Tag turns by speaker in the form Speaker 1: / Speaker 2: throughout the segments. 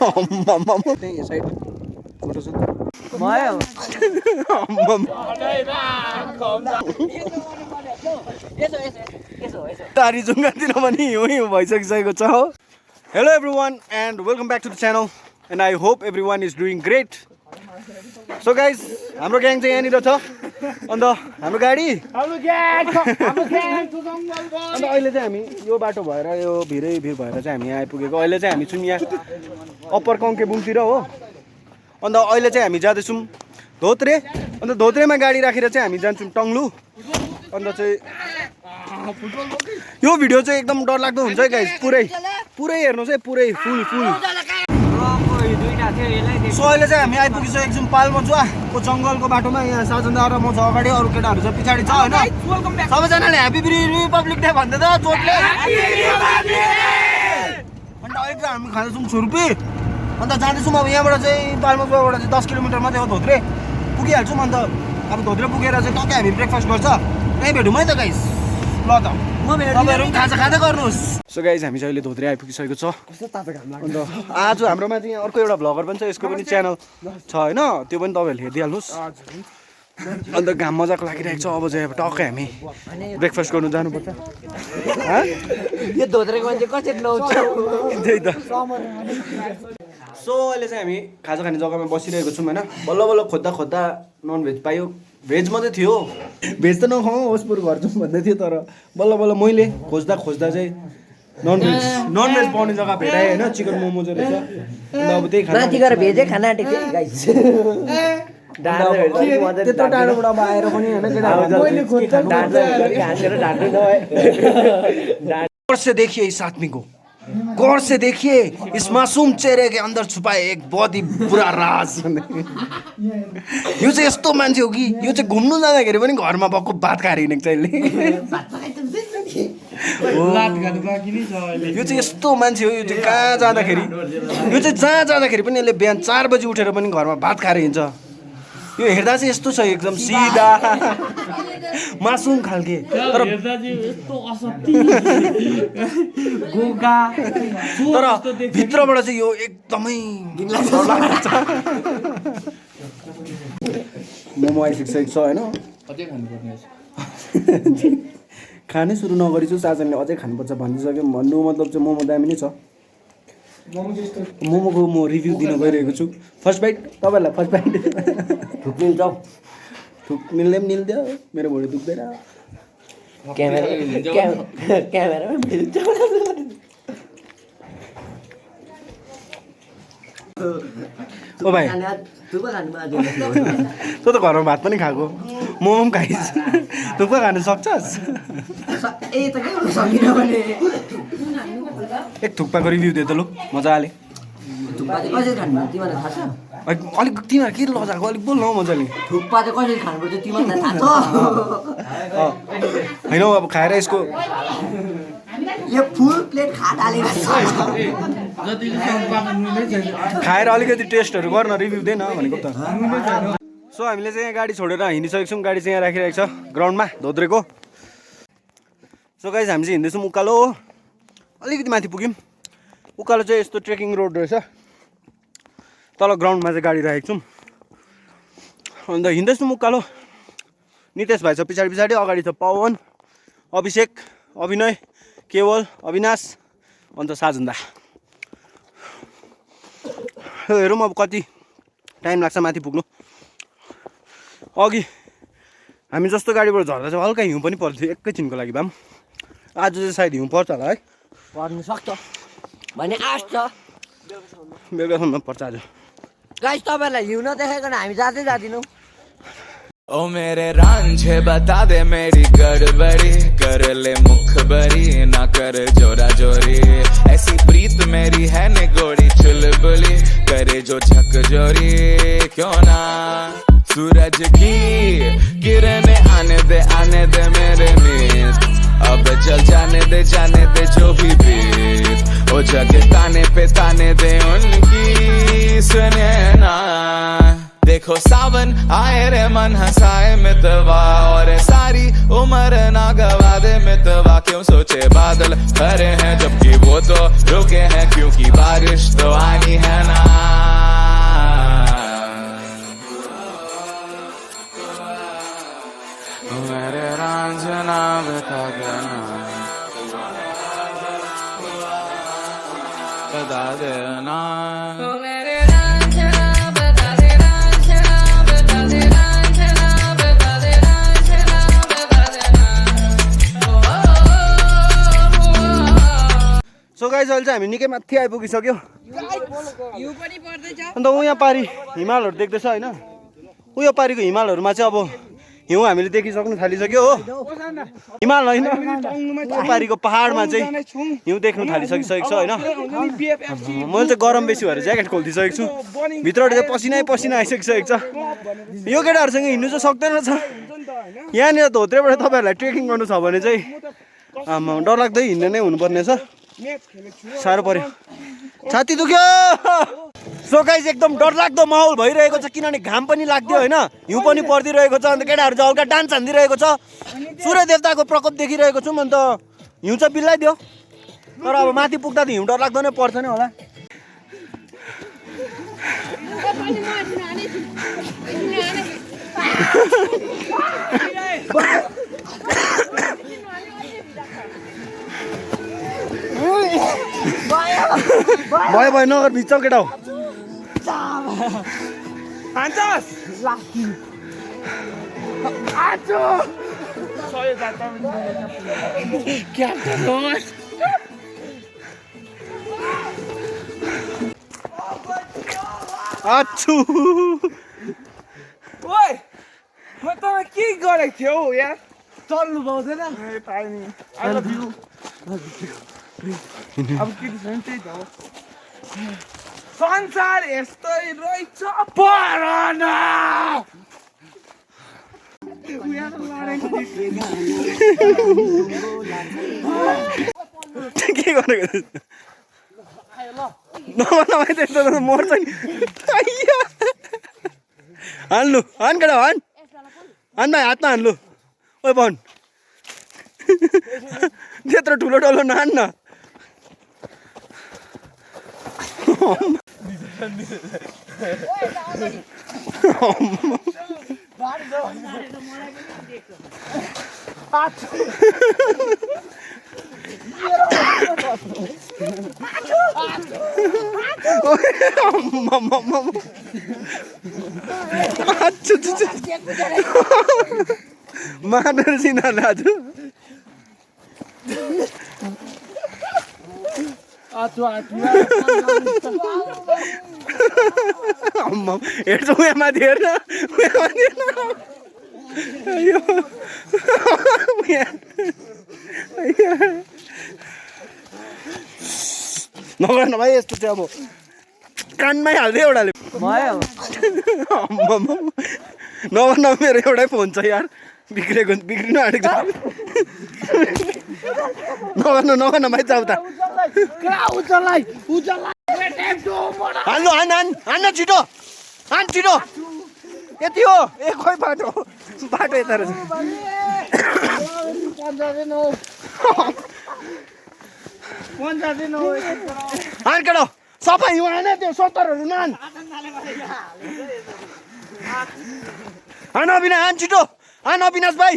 Speaker 1: त्यही side photo छ भयो तारी जुङ्गातिर पनि हिउँ भइसकिसकेको छ हो hello everyone and welcome back to the channel and I hope everyone is doing great so guys हाम्रो ग्याङ चाहिँ यहाँनिर छ अन्त हाम्रो गाडी अन्त अहिले चाहिँ हामी यो बाटो भएर यो भिरै भिर भएर चाहिँ हामी यहाँ आइपुगेको अहिले चाहिँ हामी छौँ यहाँ अप्पर कङ्केबुङतिर हो अन्त अहिले चाहिँ हामी जाँदैछौँ धोत्रे अन्त धोत्रेमा गाडी राखेर चाहिँ हामी जान्छौँ टङ्लु अन्त चाहिँ यो भिडियो चाहिँ एकदम डरलाग्दो हुन्छ है गाइज पुरै हेर्नुहोस् है पुरै फुल सो अहिले चाहिँ हामी आइपुगिसकेको छौँ पाल्मचुवाको जङ्गलको बाटोमा यहाँ साजनदा र म छ अगाडि अरू केटाहरू चाहिँ पछाडि छ होइन सबैजनाले ह्याप्पी रिपब्लिक डे भन्दै त चोटले अन्त अहिले चाहिँ हामी खाँदैछौँ छुर्पी अन्त जाँदैछौँ अब यहाँबाट चाहिँ पाल्मचुवाबाट चाहिँ 10 किलोमिटर मात्रै हो धोत्रे पुगिहाल्छौँ अन्त अब धोत्रे पुगेर चाहिँ टक्कै हामी ब्रेकफास्ट गर्छ त्यहीँ भेटौँ है त गाइस ल त तपाईँहरू पनि खाजा खाँदै गर्नुहोस् सो गाइज हामी चाहिँ अहिले धोत्रे आइपुगिसकेको छ अन्त आज हाम्रोमा चाहिँ अर्को एउटा भ्लगर पनि छ यसको पनि च्यानल छ होइन त्यो पनि तपाईँहरूले हेरिदिइहाल्नुहोस् अन्त घाम मजाको लागिरहेको छ अब चाहिँ अब टक्कै हामी ब्रेकफास्ट गर्नु जानुपर्छ त्यही त सो अहिले चाहिँ हामी खाजा खाने जग्गामा बसिरहेको छौँ होइन बल्ल बल्ल खोज्दा ननभेज पायो भेज मात्रै थियो भेज त नखाउँ होस् बरु घर जाउँ भन्दै थियो तर बल्ल बल्ल मैले खोज्दा चाहिँ ननभेज पाउने जग्गा भेटाएँ होइन चिकन मोमो चाहिँ रहेछ अब त्यही खाना
Speaker 2: भेजै खाना आँटेको
Speaker 1: त्यत्रो टाढोबाट आएर पनि होइन से देखिए इस आदमी को गौर से देखिए इस मासूम चेहरे के अंदर छुपाए एक बहुत ही बुरा राज यो चाहिँ यस्तो मान्छे हो कि यो चाहिँ घुम्नु जाँदाखेरि पनि घरमा भएको भात खाएर हिँडेको छ यो चाहिँ यस्तो मान्छे हो यो चाहिँ कहाँ जाँदाखेरि यो चाहिँ जहाँ जाँदाखेरि पनि यसले बिहान 4 बजी उठेर पनि घरमा भात खाएर हिँड्छ यो हेर्दा चाहिँ यस्तो छ एकदम सिधा मासुम खालके तर भित्रबाट चाहिँ यो एकदमै मोमो आइसकेको छ होइन खानै सुरु नगरेछु साजनले अझै खानुपर्छ भनिसक्यो भन्नु मतलब चाहिँ मोमो दामी नै छ मोमोको म रिभ्यू दिन गइरहेको छु फर्स्ट बाइट तपाईँहरूलाई फर्स्ट बाइट थुक मिल्दै पनि निल्दियो मेरो भुँडी दुख्दैन ओ भाइ तँ त घरमा भात पनि खाएको मोमो पनि खाइस् थुक्पा खानु सक्छस् एक थुक्पाको रिभ्यू दियो त लु मजाले अलिक तिमीहरू के लजाएको अलिक बोल न मजाले
Speaker 2: थुक्पा चाहिँ कसरी खानुपर्छ तिमीहरूलाई थाहा छ
Speaker 1: होइन अब खाएर यसको
Speaker 2: यो फुल प्लेट
Speaker 1: खाएर अलिकति टेस्टहरू गर्न रिभ्यू दे न भनेको त सो हामीले चाहिँ यहाँ गाडी छोडेर हिँडिसकेको छौँ गाडी चाहिँ यहाँ राखिरहेको छ ग्राउन्डमा धोत्रेको सो गाइज हामी चाहिँ हिँड्दैछौँ उकालो अलिकति माथि पुग्यौँ उकालो चाहिँ यस्तो ट्रेकिङ रोड रहेछ तल ग्राउन्डमा चाहिँ गाडी राखेको छौँ अन्त हिँड्दैछौँ उकालो नितेश भाइ छ पछाडि अगाडि छ पवन अभिषेक अभिनय केवल अविनाश अन्त साजन्दा हेरौँ अब कति टाइम लाग्छ माथि पुग्नु अघि हामी जस्तो गाडीबाट झर्दा चाहिँ हल्का हिउँ पनि पर्थ्यो एकैछिनको लागि भए पनि आज चाहिँ सायद हिउँ पर्छ होला है
Speaker 2: पर्नु सक्छ भने आश छ
Speaker 1: बेलुकासम्म पर्छ आज
Speaker 2: गाइस तपाईहरुलाई हिउँ नदेखाइकन हामी जाँदैनौँ
Speaker 3: ओ मेरे रांझे बता दे मेरी गड़बड़ी कर ले मुखबरी ना कर जोरा जोरी ऐसी प्रीत मेरी है निगोड़ी चुलबुली करे जो झकझोरी क्यों ना सूरज की किरणें आने दे मेरे मीत अब चल जाने दे जो भी बीत ओ जग ताने पे ताने दे उनकी सुने ना देखो सावन आए रे मन हंसाए मितवा और सारी उम्र ना गवा दे मितवा क्यों सोचे बादल खरे हैं जबकि वो तो रुके हैं क्योंकि बारिश तो आनी है ना बता देना
Speaker 1: सो गाइस अहिले चाहिँ हामी निकै माथि आइपुगिसक्यो अन्त ऊ यहाँ पारि हिमालहरू देख्दैछ होइन ऊ यो पारिको हिमालहरूमा चाहिँ अब हिउँ हामीले देखिसक्नु थालिसक्यो हो हिमाल होइन ऊ पारिको पहाडमा चाहिँ हिउँ देख्नु थालिसकिसकेको छ होइन मैले चाहिँ गरम बेसी भएर ज्याकेट खोलिदिइसकेको छु भित्रबाट चाहिँ पसिना आइसकिसकेको छ यो केटाहरूसँग हिँड्नु चाहिँ सक्दैन छ यहाँनिर धोत्रेबाट तपाईँहरूलाई ट्रेकिङ गर्नु छ भने चाहिँ डरलाग्दै हिँड्ने नै हुनुपर्ने छ साह्रो पर्यो छाती दुख्यो सो गाइस एकदम डरलाग्दो माहौल भइरहेको छ किनभने घाम पनि लाग्दियो होइन हिउँ पनि परिदिरहेको छ अन्त केटाहरू चाहिँ हल्का डान्स हानिदिरहेको छ सूर्य देवताको प्रकोप देखिरहेको छौँ अन्त हिउँ चाहिँ बिल्लाइदियो तर अब माथि पुग्दा त हिउँ डरलाग्दो नै पर्छ नि होला भयो नगर भित्र केटा हो आच्छू
Speaker 4: ओए म तपाईँ के गरेको थियो हौ यार चल्नु पाउँदैन अब के छैन त्यही त हो संसार यस्तै रहेछ पराना
Speaker 1: के गरेको नभए त्यस्तो मर्छ नि हान्लु हान केटा हान भाइ हातमा हान्लु ओ पवन त्यत्रो ठुलो डल्लो नहान्न मार्नु सिनाले आज हेर्छु उहाँ माथि हेर्न नगर न भाइ यस्तो चाहिँ अब कानमै हाल्दै एउटाले नगर न मेरो एउटै फोन छ यार बिग्रिनु आँटेको छ नगर न भाइ जाऊ त हान्नु हान्न छिटो हान छिटो यति हो ए खोइ बाटो यता रहेछ हान केटो सबै हिउँ हान त्यो 70हरू नहान हान अविनाश हान छिटो हान अविनाश भाइ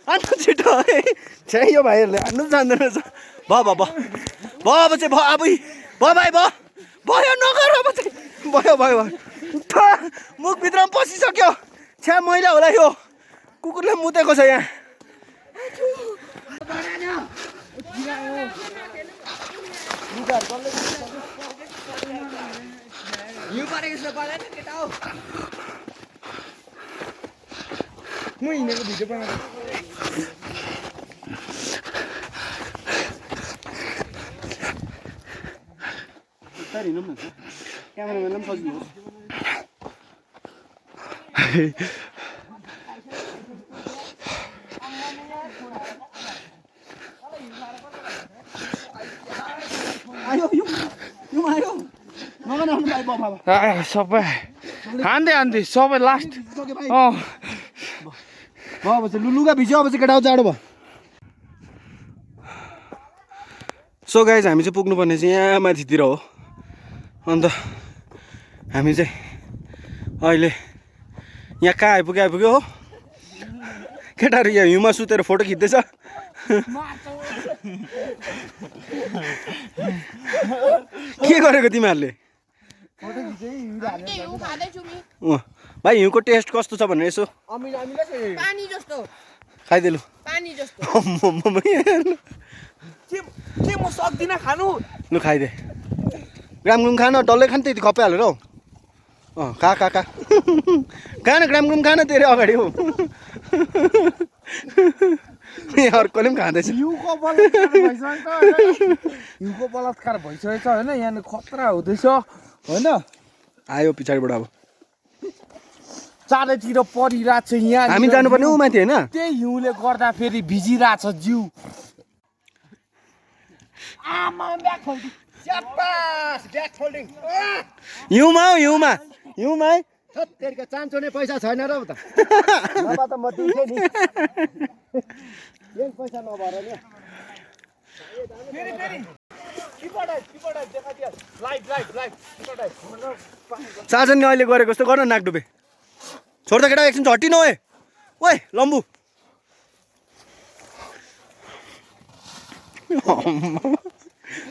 Speaker 1: हान छिटो छ्या यो भाइहरूले हान्नु जान्दैन रहेछ भयो अब चाहिँ भयो अब भाइ भयो नगर अब चाहिँ भयो मुखभित्र पसिसक्यो छ्या मैला होला यो कुकुरले मुतेको छ यहाँ
Speaker 4: म हिँडेको भिडियो बनाएको
Speaker 1: हिँडौँ न क्यामेराम्यानलाई पनि सजिलो होस्
Speaker 4: सबै हान्दै सबै लास्ट
Speaker 1: अब चाहिँ लुगा भिज्यो अब चाहिँ केटा जाडो भयो सो गाइज हामी चाहिँ पुग्नुपर्ने चाहिँ यहाँ माथितिर हो अन्त हामी चाहिँ अहिले यहाँ कहाँ आइपुग्यो हो केटाहरू यहाँ हिउँमा सुतेर फोटो खिच्दैछ के गरेको तिमीहरूले भाइ हिउँको टेस्ट कस्तो छ भनेर यसो
Speaker 2: पानी जस्तो
Speaker 1: खाइदेलु
Speaker 2: पानी जस्तो
Speaker 4: के म सक्दिनँ खानु
Speaker 1: लु खाइदे ग्रामगुम खान डल्लै खान त्यति खप्पै हालेर हौ खा खान ग्रामगुम खान तेरो अगाडि हौ अर्कोले पनि खाँदैछ
Speaker 4: हिउँको बलात्कार भइसकेछ होइन यहाँ खतरा हुँदैछ होइन
Speaker 1: आयो पछाडिबाट अब
Speaker 4: चारैतिर परिरहेको छ यहाँ
Speaker 1: हामी जानुपर्ने ऊ माथि होइन
Speaker 4: त्यही हिउँले गर्दा फेरि भिजिरहेछ जिउ
Speaker 1: हिउँमा हौ हिउँमा है
Speaker 2: तेरिका चान्चो नै पैसा छैन र त नभए त म दिन्थेँ नि यही पैसा नभएर नि
Speaker 1: चाजनले अहिले गरेको जस्तो गर्न नाक डुबे छोड्दा केटा एकछिन झट्टिनु ओए लम्बु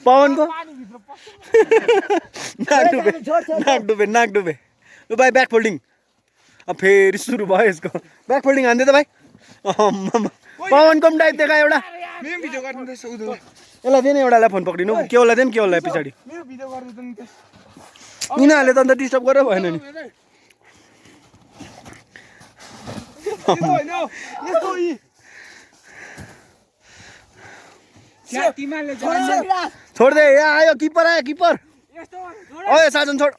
Speaker 1: पवनको नाक डुबे लु भाइ ब्याक फोल्डिङ अब फेरि सुरु भयो यसको ब्याक फोल्डिङ हान्दै त भाइ पवनको पनि टाइप देखा एउटा यसलाई दिएन एउटालाई फोन पक्रिनु केवललाई दिएन केवललाई पछाडि यिनीहरूले त अन्त डिस्टर्ब गरेर भएन नि छोड्दे यहाँ आयो किपर ओए साजन छोड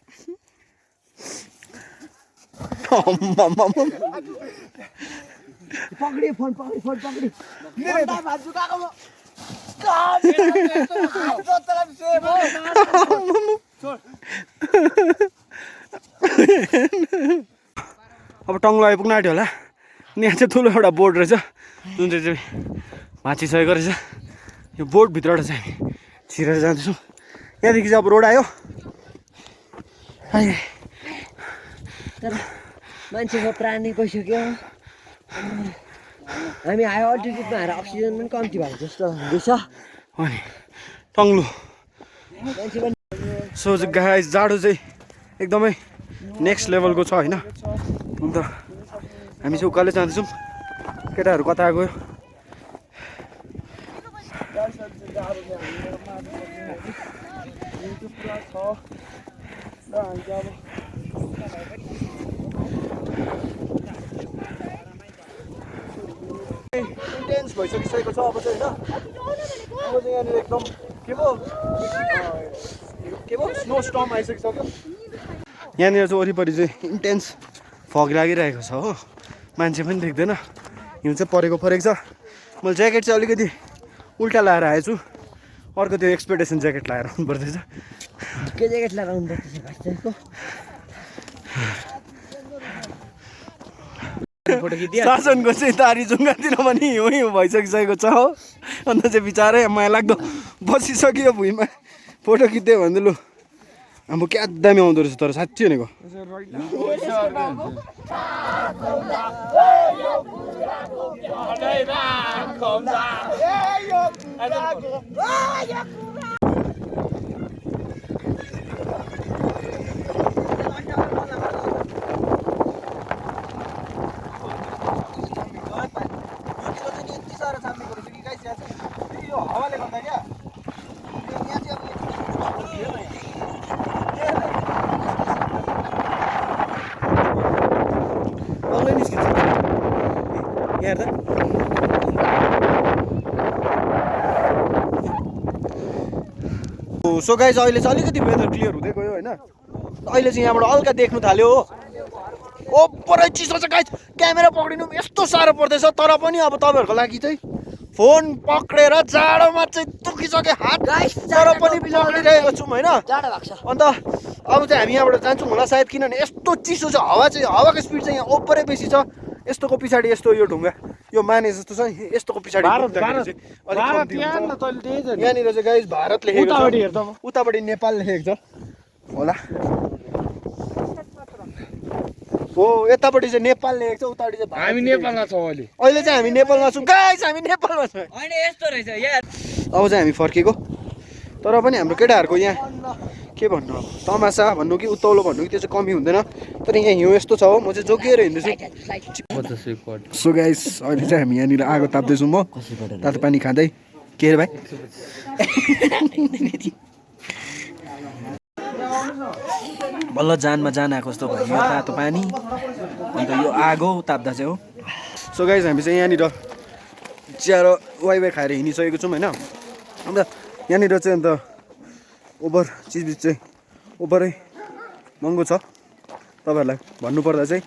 Speaker 2: पक्रियो फोन पक्रियो
Speaker 1: अब टङ्लो आइपुग्नु आँट्यो होला यहाँ चाहिँ ठुलो एउटा बोर्ड रहेछ जुन चाहिँ भाँचिसकेको रहेछ यो बोर्डभित्रबाट चाहिँ हामी छिरेर जाँदैछौँ यहाँदेखि चाहिँ अब रोड आयो
Speaker 2: तर मान्छेको प्राण नै गइसक्यो हामी हाई अल्टिट्युडमा आएर अक्सिजन पनि कम्ती भएको जस्तो हुँदैछ
Speaker 1: अनि टङ्लु सो गाइस जाडो चाहिँ एकदमै नेक्स्ट लेभलको छ होइन अन्त हामी चाहिँ उकालै जाँदैछौँ केटाहरू कता गयो इन्टेन्स भइसकिसकेको छ अब चाहिँ होइन अब चाहिँ यहाँनिर एकदम के पो स्नो स्टर्म आइसकिसक्यो यहाँनिर चाहिँ वरिपरि चाहिँ इन्टेन्स फग लागिरहेको छ हो मान्छे पनि देख्दैन हिउँ चाहिँ परेको छ मैले ज्याकेट चाहिँ अलिकति उल्टा लाएर आएछु अर्को त्यो एक्सपेक्टेसन ज्याकेट लाएर आउनु पर्दैछ
Speaker 2: के ज्याकेट लगाएर आउनु पर्दैछ
Speaker 1: शासनको चाहिँ तारी जुङ्गातिर पनि हिउँ भइसकिसकेको छ हो अन्त चाहिँ बिचारै माया लाग्दो बसिसक्यो भुइँमा फोटो खिच्दै भन्दै लु अब क्या दामी आउँदो रहेछ तर साँच्ची भनेको हावाले गर्दा क्या सो गाइस अहिले चाहिँ अलिकति वेदर क्लियर हुँदै गयो होइन अहिले चाहिँ यहाँबाट हल्का देख्नु थाल्यो हो ओपरै चिसो छ गाइस क्यामेरा पक्रिनु यस्तो साह्रो पर्दैछ तर पनि अब तपाईँहरूको लागि चाहिँ फोन पक्रेर जाडोमा चाहिँ दुखिसक्यो हात तर पनि पक्रिरहेको छौँ होइन अन्त अब चाहिँ हामी यहाँबाट जान्छौँ होला सायद किनभने यस्तो चिसो छ हावाको स्पिड चाहिँ यहाँ ओपरै बेसी छ यस्तोको पछाडि यस्तो यो ढुङ्गा यो माने जस्तो छ यस्तोको पछाडि यहाँनिर चाहिँ गाइस भारत लेखेको छ उतापट्टि नेपाल लेखेको छ होला हो यतापट्टि चाहिँ नेपाल लेखेको छ उतापट्टि चाहिँ
Speaker 4: हामी नेपालमा छौँ अहिले
Speaker 1: चाहिँ हामी नेपालमा छौँ गाइस हामी नेपालमा छौँ
Speaker 2: होइन यस्तो रहेछ यार
Speaker 1: अब चाहिँ हामी फर्केको तर पनि हाम्रो केटाहरूको यहाँ के भन्नु अब तमासा भन्नु कि उत्तौलो भन्नु कि त्यो चाहिँ कमी हुँदैन तर यहाँ हिउँ यस्तो छ हो म चाहिँ जोगिएर हिँड्दैछु सो गाइस अहिले चाहिँ हामी यहाँनिर आगो ताप्दैछौँ म तातो पानी खाँदै के अरे भाइ बल्ल जानमा जान आएको जस्तो भयो यो तातो पानी अन्त यो आगो ताप्दा चाहिँ हो सो गाइस हामी चाहिँ यहाँनिर चिया र वाइवाई खाएर हिँडिसकेको छौँ होइन अन्त यहाँनिर चाहिँ अन्त ओभर चिजबिज चाहिँ ओभरै महँगो छ तपाईँहरूलाई भन्नुपर्दा चाहिँ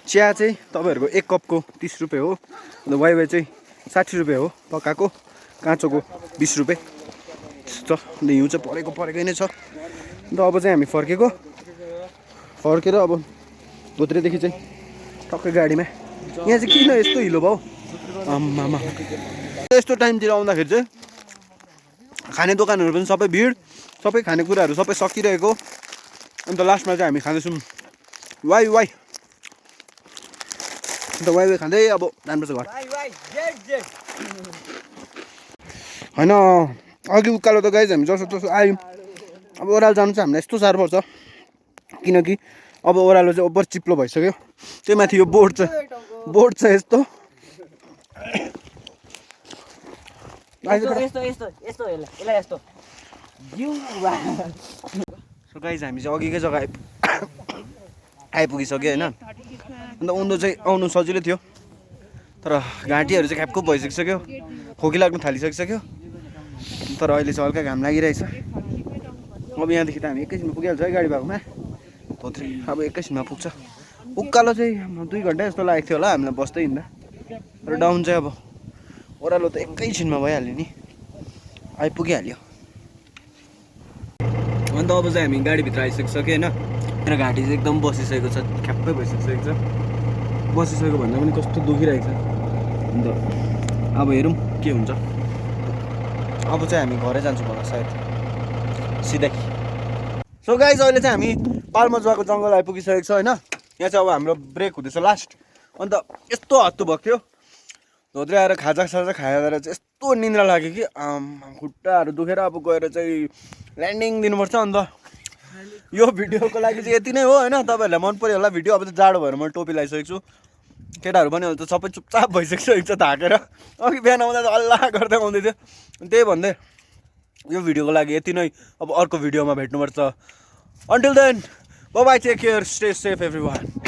Speaker 1: चिया चाहिँ तपाईँहरूको 1 कपको 30 रुपियाँ हो अन्त वाइवाई चाहिँ 60 रुपियाँ हो पकाएको काँचोको 20 रुपियाँ छ अन्त हिउँ चाहिँ परेकै नै छ अन्त अब चाहिँ हामी फर्केर अब धोत्रेदेखि चाहिँ टक्कै गाडीमा यहाँ चाहिँ किन यस्तो हिलो भयो आम्मामा यस्तो टाइमतिर आउँदाखेरि चाहिँ खाने दोकानहरू पनि सबै भिड सबै खानेकुराहरू सबै सकिरहेको अन्त लास्टमा चाहिँ हामी खाँदैछौँ वाइ अन्त वाइ खाँदै अब जानुपर्छ घर होइन अघि उकालो त गाइज हामी जसो तसो आयौँ अब ओह्रालो जानु चाहिँ हामीलाई यस्तो साह्रो पर्छ किनकि अब ओह्रालो चाहिँ ओभर चिप्लो भइसक्यो त्यही माथि यो बोर्ड छ यस्तो सो गाइज हामी चाहिँ अघिकै जग्गा आइपुगिसक्यो होइन अन्त उँधो चाहिँ आउनु सजिलो थियो तर घाँटीहरू चाहिँ ख्यापको भइसकिसक्यो खोकी लाग्नु थालिसकिसक्यो तर अहिले चाहिँ हल्का घाम लागिरहेछ अब यहाँदेखि त हामी एकैछिनमा पुगिहाल्छ है गाडी भएकोमा धोत्रे अब एकैछिनमा पुग्छ उकालो चाहिँ 2 घन्टा जस्तो लागेको थियो होला हामीलाई बस्दै हिँड्दा र डाउन चाहिँ अब ओह्रालो त एकैछिनमा भइहाल्यो नि आइपुगिहाल्यो अन्त अब चाहिँ हामी गाडीभित्र आइसकिसक्यो होइन मेरो घाँटी चाहिँ एकदम बसिसकेको छ ख्याप्पै भइसकिसकेको छ बसिसकेको भन्दा पनि कस्तो दुखिरहेको छ अन्त अब हेरौँ के हुन्छ अब चाहिँ हामी घरै जान्छौँ होला सायद सिधै सो गाइज अहिले चाहिँ हामी पाल्मजुवाको जङ्गल आइपुगिसकेको छ होइन यहाँ चाहिँ अब हाम्रो ब्रेक हुँदैछ लास्ट अन्त यस्तो हत्तु भएको थियो धोत्रे आएर खाजा खाएर चाहिँ यस्तो निन्द्रा लाग्यो कि खुट्टाहरू दुखेर अब गएर चाहिँ ल्यान्डिङ दिनुपर्छ अन्त यो भिडियोको लागि चाहिँ यति नै हो होइन तपाईँहरूलाई मन पऱ्यो होला भिडियो अब चाहिँ जाडो भएर मैले टोपी लगाइसकेको छु केटाहरू पनि अहिले त सबै चुपचाप भइसकेको छ थाकेर अघि बिहान आउँदा चाहिँ अल्लाह गर्दै आउँदै थियो त्यही भन्दै यो भिडियोको लागि यति नै अब अर्को भिडियोमा भेट्नुपर्छ until then bye bye take care stay safe everyone